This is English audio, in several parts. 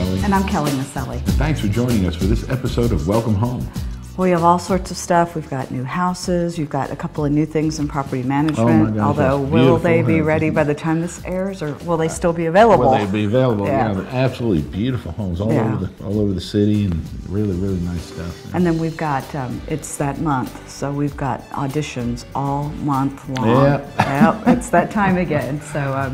Maselli. And I'm Kelly Maselli. And thanks for joining us for this episode of Welcome Home. We have all sorts of stuff. We've got new houses. You've got a couple of new things in property management. Oh my gosh, although, will they be ready by the time this airs, or will they still be available? Will they be available? Yeah. They're absolutely beautiful homes all over the city, and really, really nice stuff. Yeah. And then we've got it's that month, so we've got auditions all month long. Yeah. It's that time again. So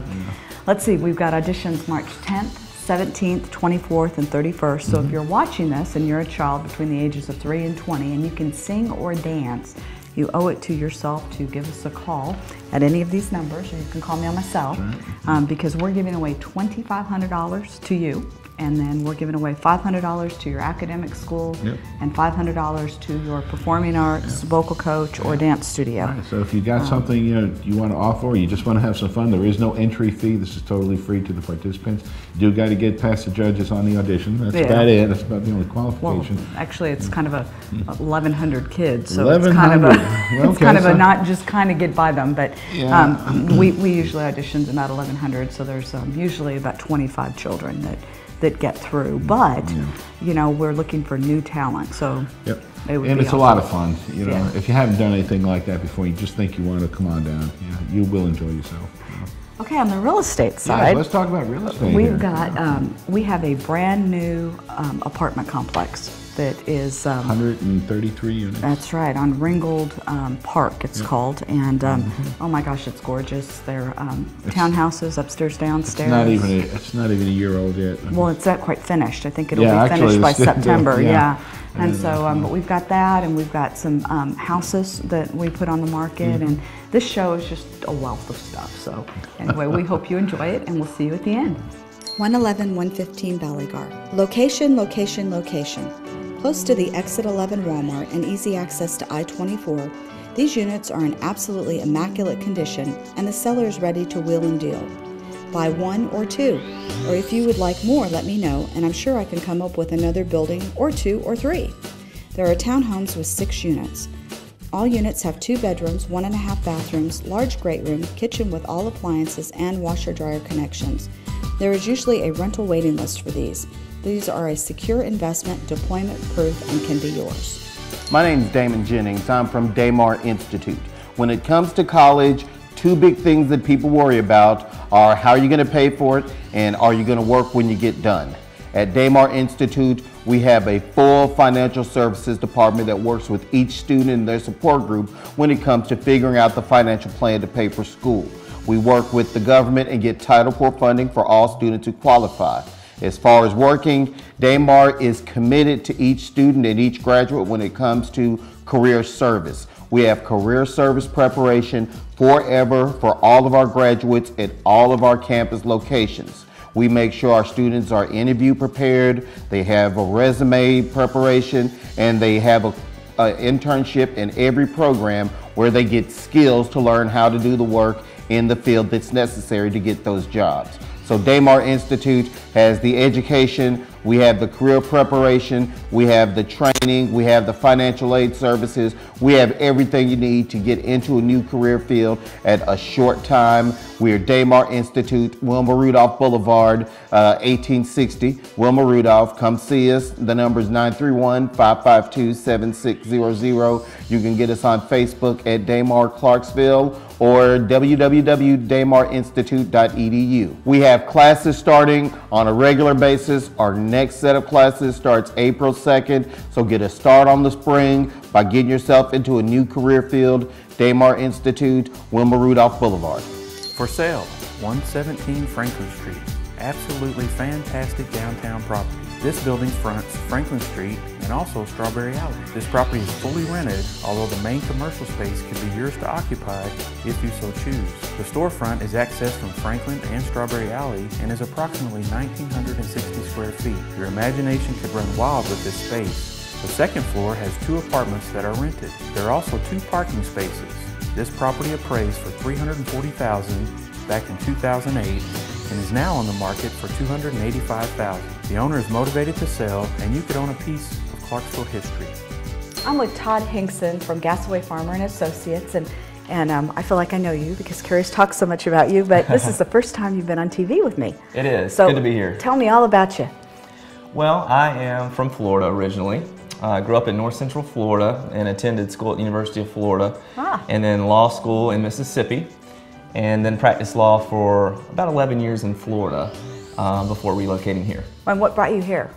let's see. We've got auditions March 10th. 17th, 24th, and 31st. So if you're watching this and you're a child between the ages of 3 and 20 and you can sing or dance, you owe it to yourself to give us a call at any of these numbers, or you can call me on my cell, because we're giving away $2,500 to you. And then we're giving away $500 to your academic school and $500 to your performing arts, vocal coach, or dance studio. Right, so if you got something you want to offer, or you just want to have some fun, there is no entry fee. This is totally free to the participants. You do got to get past the judges on the audition. That's about it. That's about the only qualification. Well, actually, it's kind of a 1,100 kids, so 1,100. it's kind of a not just kind of get by them, but we usually audition about 1,100, so there's usually about 25 children that get through, but you know, we're looking for new talent, so it would and be it's awesome. a lot of fun. You know, if you haven't done anything like that before, you just think you want to come on down. You will enjoy yourself. Okay, on the real estate side, let's talk about real estate. We've got we have a brand new apartment complex that is 133 units. That's right, on Ringgold Park it's called, and oh my gosh, it's gorgeous. They're townhouses upstairs, downstairs. It's not even a year old yet. Well, it's not quite finished. I think it'll be finished by September. And so, but we've got that, and we've got some houses that we put on the market, and this show is just a wealth of stuff. So anyway, we hope you enjoy it, and we'll see you at the end. 111-115 Ballygar. Location, location, location. Close to the Exit 11 Walmart and easy access to I-24, these units are in absolutely immaculate condition, and the seller is ready to wheel and deal. Buy one or two, or if you would like more, let me know, and I'm sure I can come up with another building or 2 or 3. There are townhomes with 6 units. All units have 2 bedrooms, 1.5 bathrooms, large great room, kitchen with all appliances, and washer-dryer connections. There is usually a rental waiting list for these. These are a secure investment, deployment-proof, and can be yours. My name is Damon Jennings. I'm from Daymar Institute. When it comes to college, 2 big things that people worry about are how are you going to pay for it, and are you going to work when you get done. At Daymar Institute, we have a full financial services department that works with each student and their support group when it comes to figuring out the financial plan to pay for school. We work with the government and get Title IV funding for all students who qualify. As far as working, Daymar is committed to each student and each graduate when it comes to career service. We have career service preparation forever for all of our graduates at all of our campus locations. We make sure our students are interview prepared, they have a resume preparation, and they have an internship in every program where they get skills to learn how to do the work in the field that's necessary to get those jobs. So Daymar Institute has the education, we have the career preparation, we have the training, we have the financial aid services, we have everything you need to get into a new career field at a short time. We are Daymar Institute, Wilma Rudolph Boulevard, 1860, Wilma Rudolph. Come see us. The number is 931-552-7600. You can get us on Facebook at Daymar Clarksville or www.daymarinstitute.edu. We have classes starting on a regular basis. Our next set of classes starts April 2nd, so get a start on the spring by getting yourself into a new career field. Daymar Institute, Wilma Rudolph Boulevard. For sale, 117 Franklin Street. Absolutely fantastic downtown property. This building fronts Franklin Street and also Strawberry Alley. This property is fully rented, although the main commercial space can be yours to occupy if you so choose. The storefront is accessed from Franklin and Strawberry Alley and is approximately 1,960 square feet. Your imagination could run wild with this space. The second floor has 2 apartments that are rented. There are also 2 parking spaces. This property appraised for $340,000 back in 2008 and is now on the market for $285,000. The owner is motivated to sell, and you could own a piece of Clarksville history. I'm with Todd Hinkson from Gasaway Farmer and Associates, and I feel like I know you because Carrie's talked so much about you, but this is the first time you've been on TV with me. It is. So good to be here. Tell me all about you. Well, I am from Florida originally. I grew up in North Central Florida and attended school at the University of Florida, and then law school in Mississippi, and then practiced law for about 11 years in Florida before relocating here. And what brought you here?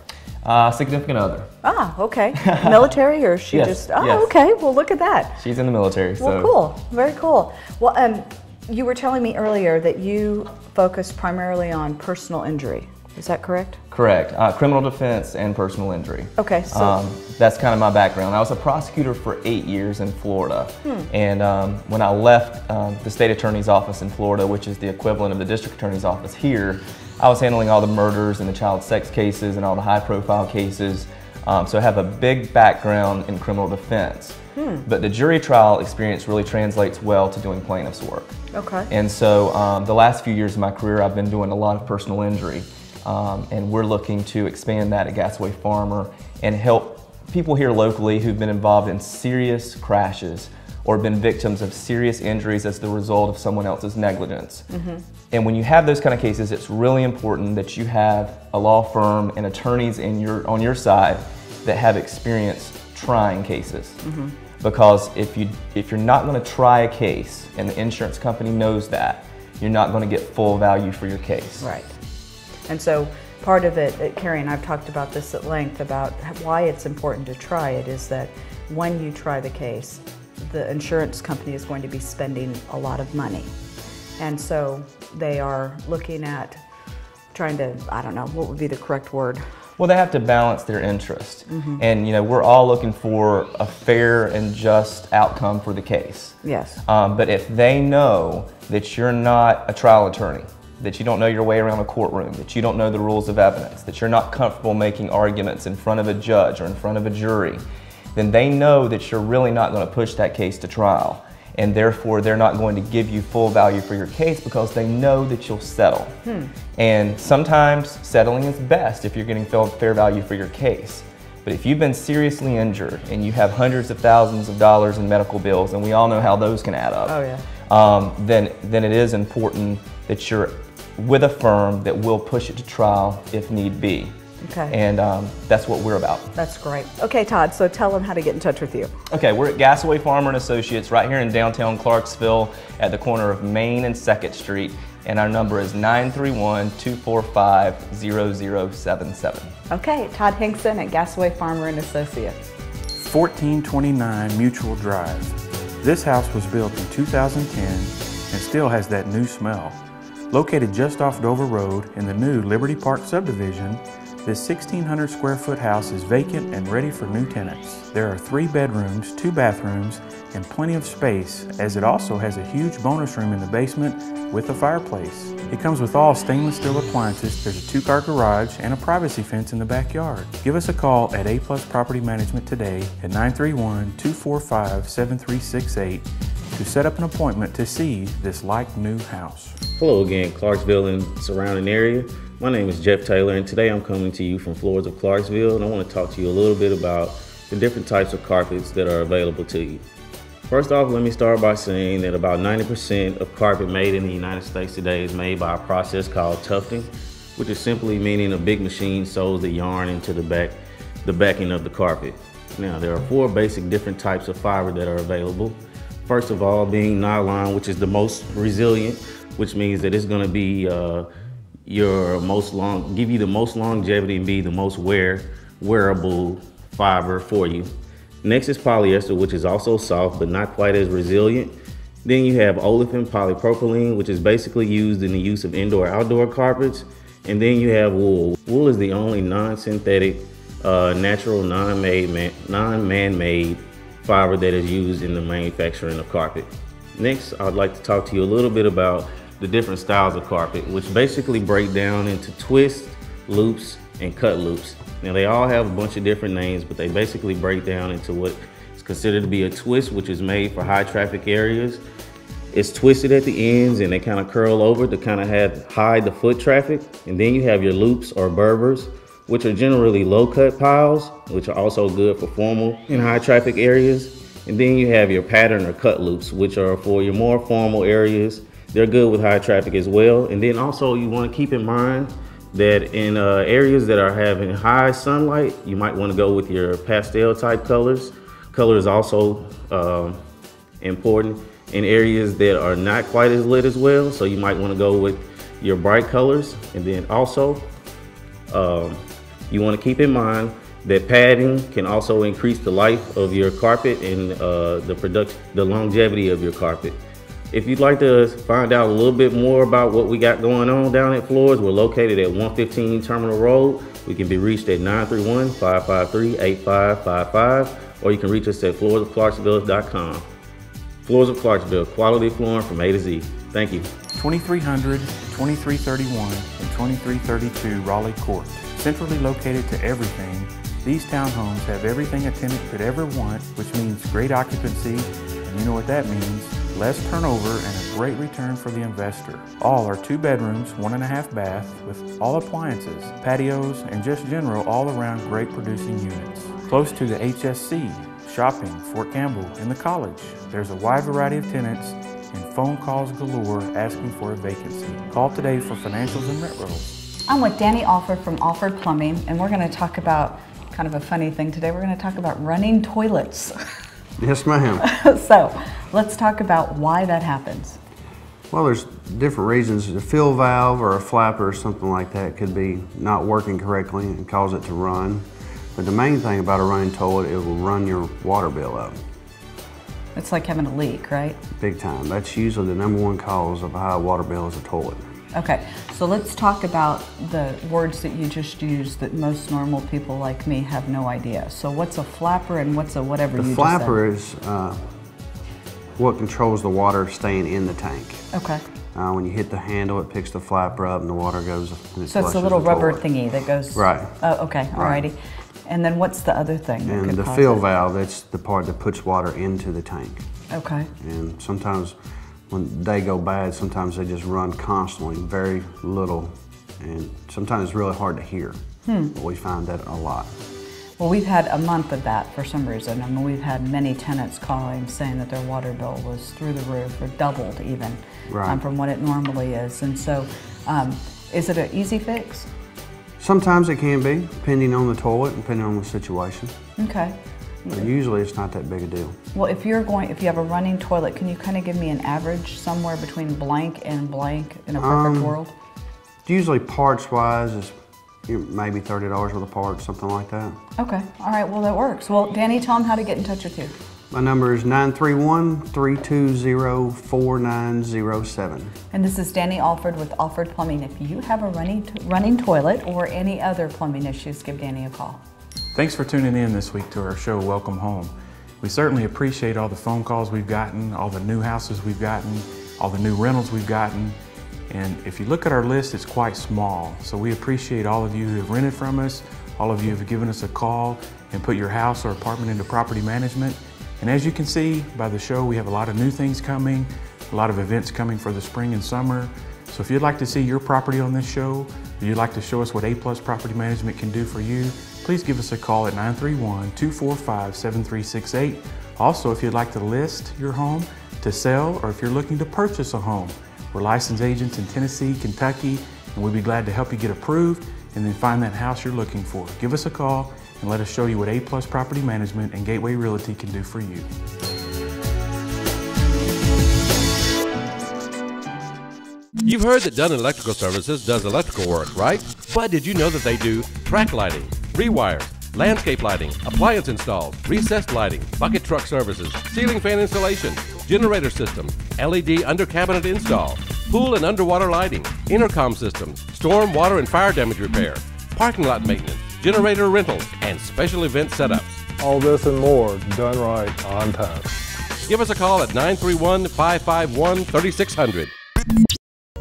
Significant other. Ah, okay. Military, or she Yes, just? Oh, yes. okay. Well, look at that. She's in the military. Well, cool. Very cool. Well, you were telling me earlier that you focus primarily on personal injury. Is that correct? Correct. Criminal defense and personal injury. Okay, so that's kind of my background. I was a prosecutor for 8 years in Florida, and when I left the state attorney's office in Florida, which is the equivalent of the district attorney's office here, I was handling all the murders and the child sex cases and all the high-profile cases. So I have a big background in criminal defense. But the jury trial experience really translates well to doing plaintiff's work. Okay. And so the last few years of my career, I've been doing a lot of personal injury. And we're looking to expand that at Gasaway Farmer and help people here locally who've been involved in serious crashes or been victims of serious injuries as the result of someone else's negligence. And when you have those kind of cases, it's really important that you have a law firm and attorneys on your side that have experience trying cases. Because if you're not going to try a case and the insurance company knows that, you're not going to get full value for your case. Right. And so part of it, Carrie and I've talked about this at length, about why it's important to try it, is that when you try the case, the insurance company is going to be spending a lot of money. And so they are looking at trying to, I don't know, what would be the correct word? Well, they have to balance their interest. And we're all looking for a fair and just outcome for the case. Yes. But if they know that you're not a trial attorney, that you don't know your way around a courtroom, that you don't know the rules of evidence, that you're not comfortable making arguments in front of a judge or in front of a jury, then they know that you're really not going to push that case to trial. And therefore, they're not going to give you full value for your case because they know that you'll settle. And sometimes settling is best if you're getting fair value for your case. But if you've been seriously injured and you have hundreds of thousands of dollars in medical bills, and we all know how those can add up, then it is important that you're with a firm that will push it to trial if need be. Okay. And that's what we're about. That's great. Okay, Todd, so tell them how to get in touch with you. Okay, we're at Gasaway Farmer and Associates right here in downtown Clarksville at the corner of Main and 2nd Street, and our number is 931-245-0077. Okay, Todd Hinkson at Gasaway Farmer and Associates. 1429 Mutual Drive. This house was built in 2010 and still has that new smell. Located just off Dover Road in the new Liberty Park subdivision, this 1,600 square foot house is vacant and ready for new tenants. There are 3 bedrooms, 2 bathrooms, and plenty of space, as it also has a huge bonus room in the basement with a fireplace. It comes with all stainless steel appliances. There's a 2-car garage and a privacy fence in the backyard. Give us a call at A+ Property Management today at 931-245-7368 to set up an appointment to see this like-new house. Hello again, Clarksville and surrounding area. My name is Jeff Taylor, and today I'm coming to you from Floors of Clarksville, and I want to talk to you a little bit about the different types of carpets that are available to you. First off, let me start by saying that about 90% of carpet made in the United States today is made by a process called tufting, which is simply meaning a big machine sews the yarn into the backing of the carpet. Now, there are 4 basic different types of fiber that are available. First of all, being nylon, which is the most resilient, which means that it's going to be give you the most longevity and be the most wearable fiber for you. Next is polyester, which is also soft but not quite as resilient. Then you have olefin polypropylene, which is basically used in the use of indoor-outdoor carpets. And then you have wool. Wool is the only non-synthetic, natural, non-man-made fiber that is used in the manufacturing of carpet. Next, I'd like to talk to you a little bit about the different styles of carpet, which basically break down into twist, loops, and cut loops. Now, they all have a bunch of different names, but they basically break down into what is considered to be a twist, which is made for high traffic areas. It's twisted at the ends and they kind of curl over to kind of hide the foot traffic. And then you have your loops or Berbers, which are generally low cut piles, which are also good for formal and high traffic areas. And then you have your pattern or cut loops, which are for your more formal areas. They're good with high traffic as well. And then also you want to keep in mind that in areas that are having high sunlight, you might want to go with your pastel type colors. Color is also important in areas that are not quite as lit as well, so you might want to go with your bright colors. And then also you want to keep in mind that padding can also increase the life of your carpet and the longevity of your carpet. If you'd like to find out a little bit more about what we got going on down at Floors, we're located at 115 Terminal Road. We can be reached at 931-553-8555, or you can reach us at floorsofclarksville.com. Floors of Clarksville, quality flooring from A to Z. Thank you. 2300, 2331, and 2332 Raleigh Court. Centrally located to everything, these townhomes have everything a tenant could ever want, which means great occupancy, and you know what that means, less turnover and a great return for the investor. All are 2 bedrooms, 1.5 bath, with all appliances, patios, and just general all-around great producing units. Close to the HSC, shopping, Fort Campbell, and the college. There's a wide variety of tenants and phone calls galore asking for a vacancy. Call today for financials and rent rolls. I'm with Danny Alford from Alford Plumbing, and we're going to talk about kind of a funny thing today. We're going to talk about running toilets. Yes, ma'am. So let's talk about why that happens. Well, there's different reasons. A fill valve or a flapper or something like that could be not working correctly and cause it to run. But the main thing about a running toilet, it will run your water bill up. It's like having a leak, right? Big time. That's usually the #1 cause of a high water bill is a toilet. Okay, so let's talk about the words that you just used that most normal people like me have no idea. So what's a flapper and what's a whatever you just said? The flapper is what controls the water staying in the tank. Okay. When you hit the handle, it picks the flapper up and the water goes. And So it's a little rubber thingy that goes. Right. Oh, okay. Alrighty. And then what's the other thing? That And could the cause fill it? valve, that's the part that puts water into the tank. Okay. And sometimes when they go bad, sometimes they just run constantly, very little, and sometimes it's really hard to hear. But we find that a lot. Well, we've had a month of that for some reason. I mean, we've had many tenants calling saying that their water bill was through the roof or doubled even from what it normally is. And so, is it an easy fix? Sometimes it can be, depending on the toilet, depending on the situation. Okay. But usually it's not that big a deal. Well, if you have a running toilet, can you kind of give me an average somewhere between blank and blank in a perfect world? Usually parts-wise is maybe $30 worth of parts, something like that. Okay, all right, well that works. Well, Danny, tell them how to get in touch with you. My number is 931-320-4907. And this is Danny Alford with Alford Plumbing. If you have a running toilet or any other plumbing issues, give Danny a call. Thanks for tuning in this week to our show, Welcome Home. We certainly appreciate all the phone calls we've gotten, all the new houses we've gotten, all the new rentals we've gotten. And if you look at our list, it's quite small. So we appreciate all of you who have rented from us, all of you who have given us a call and put your house or apartment into property management. And as you can see by the show, we have a lot of new things coming, a lot of events coming for the spring and summer. So if you'd like to see your property on this show, or you'd like to show us what A+ Property Management can do for you, please give us a call at 931-245-7368. Also, if you'd like to list your home to sell, or if you're looking to purchase a home, we're licensed agents in Tennessee, Kentucky, and we'd be glad to help you get approved and then find that house you're looking for. Give us a call and let us show you what A+ Property Management and Gateway Realty can do for you. You've heard that Dunn Electrical Services does electrical work, right? But did you know that they do track lighting, rewires, landscape lighting, appliance installs, recessed lighting, bucket truck services, ceiling fan installation, generator systems, LED under cabinet install, pool and underwater lighting, intercom systems, storm, water, and fire damage repair, parking lot maintenance, generator rentals, and special event setups. All this and more done right on time. Give us a call at 931-551-3600.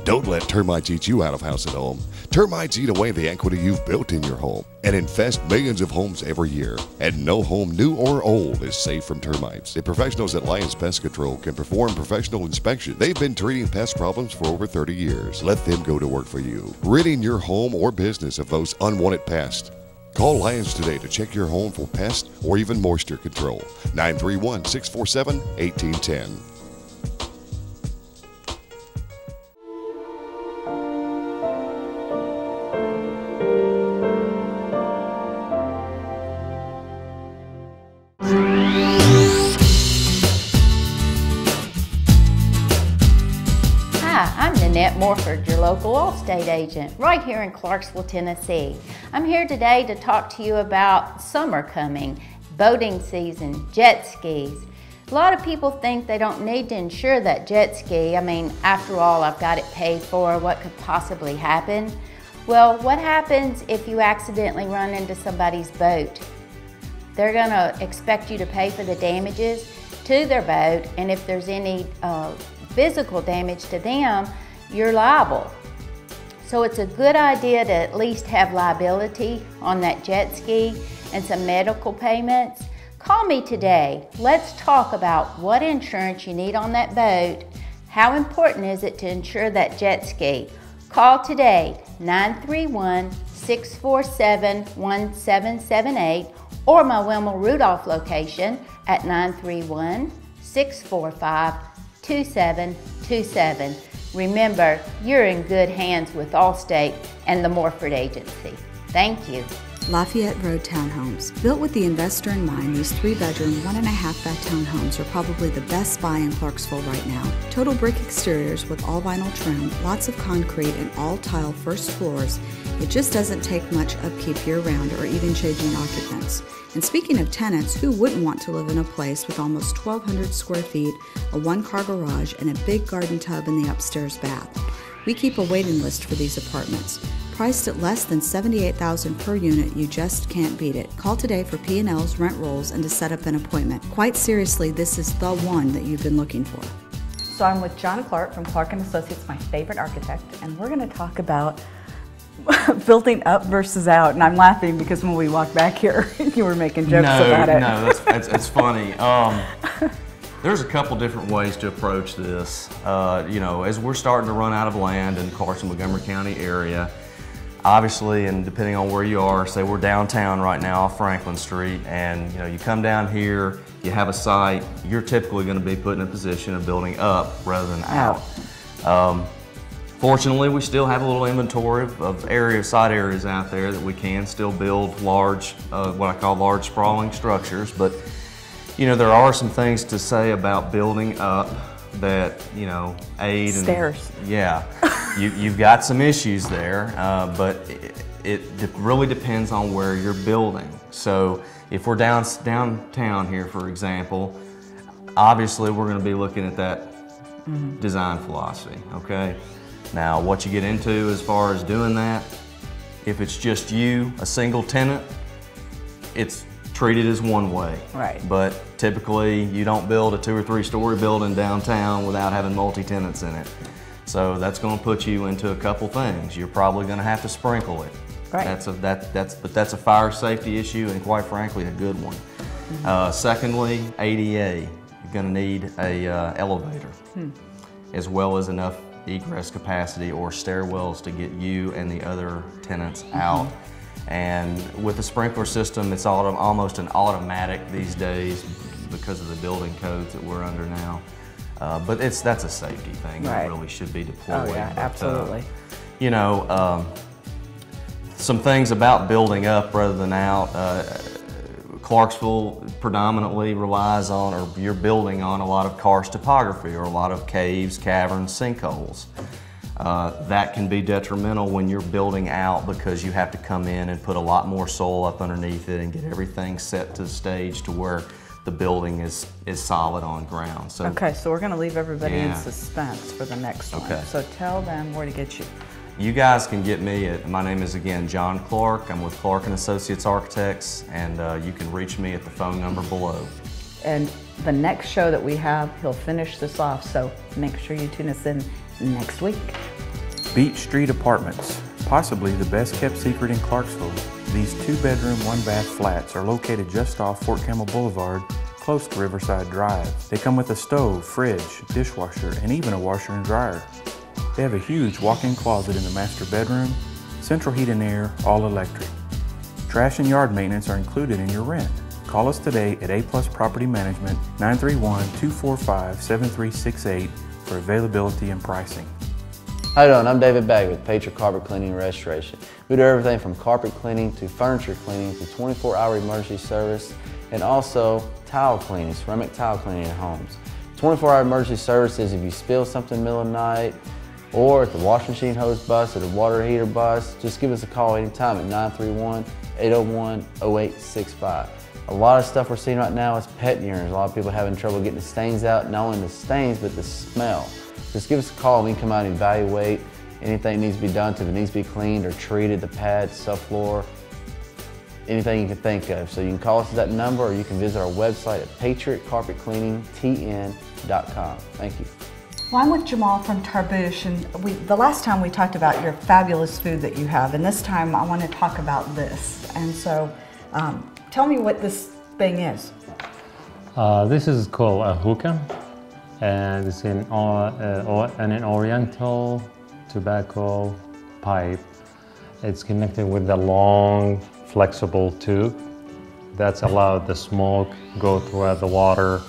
Don't let termites eat you out of house and home. Termites eat away the equity you've built in your home and infest millions of homes every year. And no home, new or old, is safe from termites. The professionals at Lions Pest Control can perform professional inspection. They've been treating pest problems for over 30 years. Let them go to work for you, ridding your home or business of those unwanted pests. Call Lions today to check your home for pest or even moisture control. 931-647-1810. Hi, I'm Nanette Morford, your local Allstate agent, right here in Clarksville, Tennessee. I'm here today to talk to you about summer coming, boating season, jet skis. A lot of people think they don't need to insure that jet ski. I mean, after all, I've got it paid for. What could possibly happen? Well, what happens if you accidentally run into somebody's boat? They're gonna expect you to pay for the damages to their boat, and if there's any physical damage to them, you're liable. So it's a good idea to at least have liability on that jet ski and some medical payments. Call me today. Let's talk about what insurance you need on that boat. How important is it to insure that jet ski? Call today, 931-647-1778, or my Wilma Rudolph location at 931-645-2727. Remember, you're in good hands with Allstate and the Morford Agency. Thank you. Lafayette Road Townhomes. Built with the investor in mind, these 3-bedroom, 1.5-bath townhomes are probably the best buy in Clarksville right now. Total brick exteriors with all vinyl trim, lots of concrete, and all tile first floors. It just doesn't take much upkeep year-round or even changing occupants. And speaking of tenants, who wouldn't want to live in a place with almost 1,200 square feet, a 1-car garage, and a big garden tub in the upstairs bath? We keep a waiting list for these apartments. Priced at less than $78,000 per unit, you just can't beat it. Call today for P&Ls, rent rolls, and to set up an appointment. Quite seriously, this is the one that you've been looking for. So I'm with John Clark from Clark & Associates, my favorite architect, and we're going to talk about building up versus out. And I'm laughing because when we walked back here, you were making jokes about it. No, it's funny. There's a couple different ways to approach this. You know, as we're starting to run out of land in Carson-Montgomery County area, obviously, and depending on where you are, say we're downtown right now off Franklin Street, and you know, you come down here, you have a site, you're typically going to be put in a position of building up rather than out. Fortunately, we still have a little inventory of site areas out there that we can still build large, what I call large sprawling structures, but you know, there are some things to say about building up that, you know, aid and stairs. Yeah, you've got some issues there, but it really depends on where you're building. So if we're downtown here, for example, obviously we're going to be looking at that design philosophy. Okay. Now, what you get into as far as doing that, if it's just you, a single tenant, it's treated as one way. Right. But typically, you don't build a 2- or 3-story building downtown without having multi-tenants in it. So that's going to put you into a couple things. You're probably going to have to sprinkle it. Right. But that's a fire safety issue, and quite frankly, a good one. Secondly, ADA. You're going to need a elevator, as well as enough egress capacity or stairwells to get you and the other tenants out. And with the sprinkler system, it's almost an automatic these days because of the building codes that we're under now. But that's a safety thing. Right. It really should be deployed. Oh yeah, but, absolutely. You know, some things about building up rather than out. Clarksville predominantly relies on, or you're building on, a lot of karst topography, or a lot of caves, caverns, sinkholes. That can be detrimental when you're building out because you have to come in and put a lot more soil up underneath it and get everything set to the stage to where the building is solid on ground. So, okay, so we're going to leave everybody in suspense for the next one. Okay. So tell them where to get you. You guys can get me at, my name is again John Clark. I'm with Clark & Associates Architects, and you can reach me at the phone number below. And the next show that we have, he'll finish this off, so make sure you tune us in next week. Beach Street Apartments, possibly the best kept secret in Clarksville. These 2-bedroom, 1-bath flats are located just off Fort Campbell Boulevard, close to Riverside Drive. They come with a stove, fridge, dishwasher, and even a washer and dryer. They have a huge walk-in closet in the master bedroom, central heat and air, all electric. Trash and yard maintenance are included in your rent. Call us today at A+ Property Management, 931-245-7368 for availability and pricing. How you doing? I'm David Bagg with Patriot Carpet Cleaning and Restoration. We do everything from carpet cleaning to furniture cleaning to 24-hour emergency service, and also tile cleaning, ceramic tile cleaning in homes. 24-hour emergency services if you spill something in the middle of the night, or if the washing machine hose busts or the water heater busts, just give us a call anytime at 931-801-0865. A lot of stuff we're seeing right now is pet urines. A lot of people having trouble getting the stains out, not only the stains, but the smell. Just give us a call and we can come out and evaluate anything that needs to be done to it. If it needs to be cleaned or treated, the pads, subfloor, anything you can think of. So you can call us at that number or you can visit our website at patriotcarpetcleaningtn.com. Thank you. Well, I'm with Jamal from Tarbouche, and the last time we talked about your fabulous food that you have, and this time I want to talk about this. And so, tell me what this thing is. This is called a hookah, and it's an oriental tobacco pipe. It's connected with a long, flexible tube that's allowed the smoke go through the water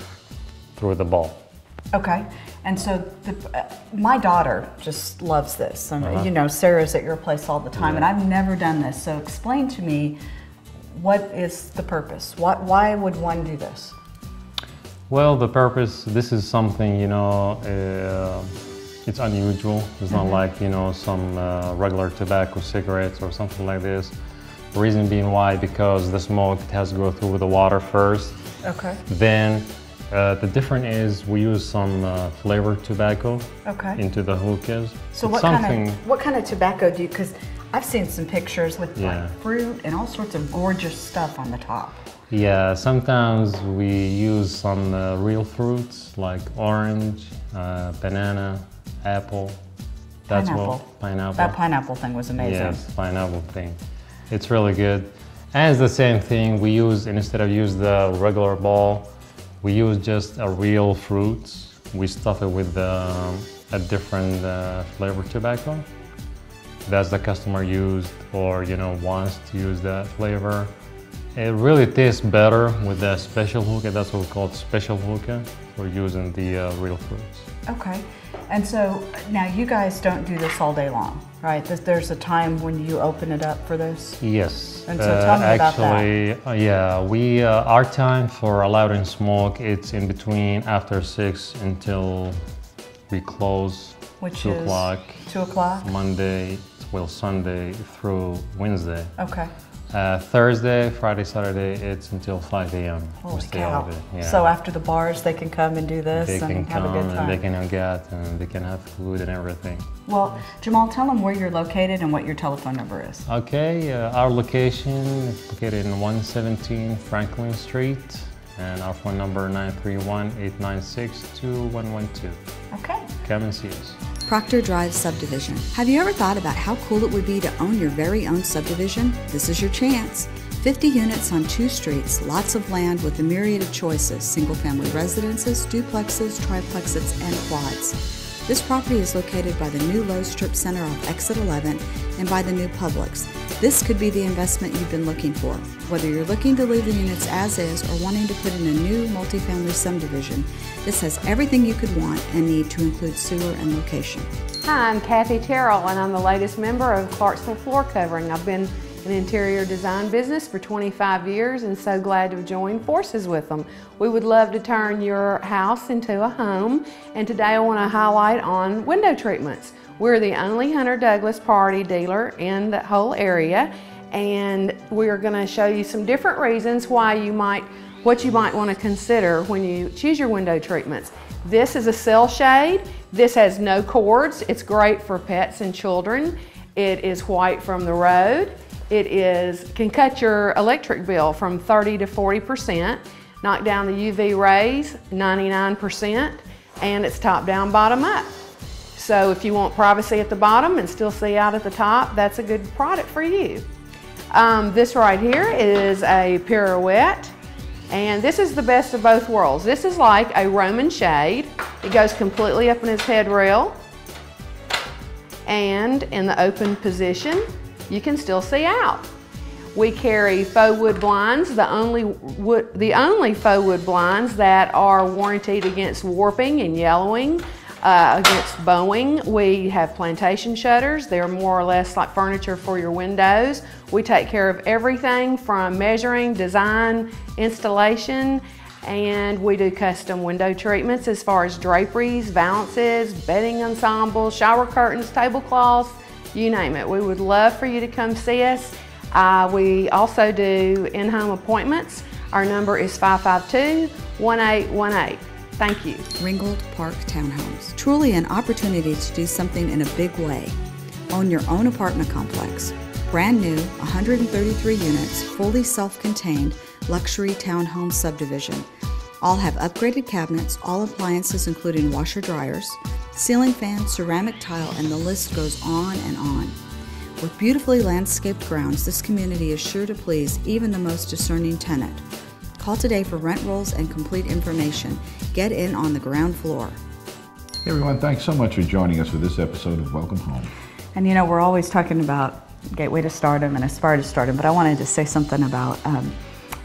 through the bowl. Okay. And so my daughter just loves this. And, you know, Sarah's at your place all the time, and I've never done this. So explain to me, what is the purpose? Why would one do this? Well, the purpose, this is something, you know, it's unusual. It's not like, you know, some regular tobacco cigarettes or something like this. The reason being why, because the smoke has to go through the water first. Okay. Then the difference is we use some flavored tobacco into the hookahs. So what kind of tobacco do you, because I've seen some pictures with like fruit and all sorts of gorgeous stuff on the top. Yeah, sometimes we use some real fruits like orange, banana, apple. That's pineapple. That pineapple thing was amazing. Yes, pineapple thing. It's really good. And it's the same thing, we use, instead of use the regular ball, we use just a real fruits. We stuff it with a different flavored tobacco. That's the customer used or, you know, wants to use that flavor. It really tastes better with the special hookah. That's what we call it, special hookah. We're using the real fruits. Okay. And so now you guys don't do this all day long, right? There's a time when you open it up for this? Yes. And so tell me about that. Yeah, our time for allowed in smoke, it's in between after 6 until we close. Which 2 o'clock. 2 o'clock? Monday, well, Sunday through Wednesday. Okay. Thursday, Friday, Saturday, it's until 5 a.m. Holy cow. Yeah. So after the bars, they can come and do this and have a good time. And they can get and they can have food and everything. Well, Jamal, tell them where you're located and what your telephone number is. Okay, our location is located in 117 Franklin Street, and our phone number 931-896-2112. Okay. Come and see us. Proctor Drive Subdivision. Have you ever thought about how cool it would be to own your very own subdivision? This is your chance. 50 units on 2 streets, lots of land with a myriad of choices, single-family residences, duplexes, triplexes, and quads. This property is located by the new Lowe's Strip Center off Exit 11 and by the new Publix. This could be the investment you've been looking for. Whether you're looking to leave the units as is or wanting to put in a new multifamily subdivision, this has everything you could want and need to include sewer and location. Hi, I'm Kathy Terrell and I'm the latest member of Clarksville Floor Covering. I've been in interior design business for 25 years and so glad to have joined forces with them. We would love to turn your house into a home, and today I want to highlight on window treatments. We're the only Hunter Douglas priority dealer in the whole area, and we're going to show you some different reasons what you might want to consider when you choose your window treatments. This is a cell shade. This has no cords. It's great for pets and children. It is white from the road. It can cut your electric bill from 30 to 40%, knock down the UV rays 99%, and it's top down, bottom up. So if you want privacy at the bottom and still see out at the top, that's a good product for you. This right here is a pirouette, and this is the best of both worlds. This is like a Roman shade. It goes completely up in its head rail, and in the open position, you can still see out. We carry faux wood blinds, the only faux wood blinds that are warranted against warping and yellowing, against bowing. We have plantation shutters. They're more or less like furniture for your windows. We take care of everything from measuring, design, installation, And we do custom window treatments as far as draperies, valances, bedding ensembles, shower curtains, tablecloths, you name it. We would love for you to come see us. We also do in-home appointments. Our number is 552-1818. Thank you. Ringgold Park Townhomes. Truly an opportunity to do something in a big way. Own your own apartment complex. Brand new, 133 units, fully self-contained, luxury townhome subdivision. All have upgraded cabinets, all appliances including washer dryers, ceiling fans, ceramic tile, and the list goes on and on. With beautifully landscaped grounds, this community is sure to please even the most discerning tenant. Call today for rent rolls and complete information. Get in on the ground floor. Hey everyone, thanks so much for joining us for this episode of Welcome Home. And you know, we're always talking about Gateway to Stardom and Aspire to Stardom, but I wanted to say something about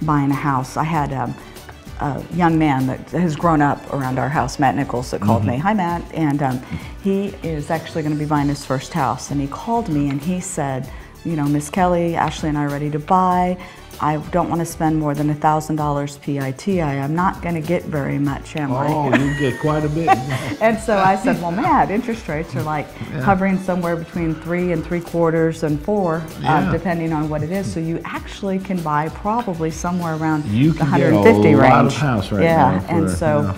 buying a house. I had a young man that has grown up around our house, Matt Nichols, that called me. Hi, Matt. And he is actually going to be buying his first house. And he called me and he said, you know, Miss Kelly, Ashley and I are ready to buy. I don't want to spend more than $1,000 PITI. I'm not going to get very much, am I? Oh, you get quite a bit. And so I said, well, Matt, interest rates are like hovering somewhere between 3 3/4 and 4, depending on what it is. So you actually can buy probably somewhere around the 150 range. Lot of house right now. And so,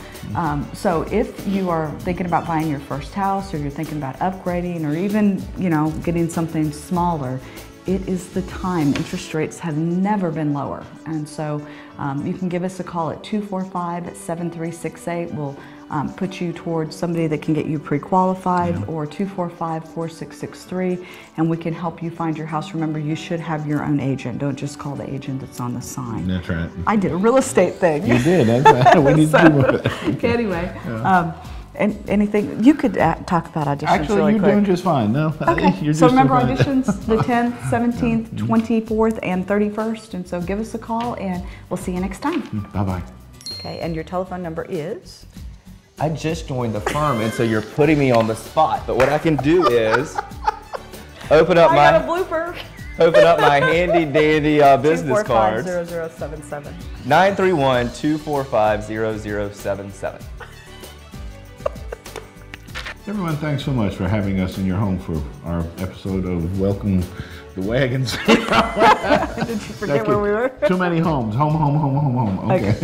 so if you are thinking about buying your first house, or you're thinking about upgrading, or even, you know, getting something smaller, it is the time. Interest rates have never been lower. And so you can give us a call at 245-7368. We'll put you towards somebody that can get you pre-qualified, or 245-4663, and we can help you find your house. Remember, you should have your own agent. Don't just call the agent that's on the sign. That's right. I did a real estate thing. You did. That's right. We need to do more of that. Anyway. And anything, you could talk about auditions Actually, really you're quick. doing just fine. No, Okay. you're So just remember fine. auditions, the 10th, 17th, 24th, and 31st. And so give us a call and we'll see you next time. Bye-bye. Okay, and your telephone number is? I just joined the firm, and so you're putting me on the spot. But what I can do is open up I got a blooper. Open up my handy dandy business cards. 245-0077. 931-245-0077. Everyone, thanks so much for having us in your home for our episode of Welcome the Wagons. Did you forget where we were? Too many homes. Home. Okay.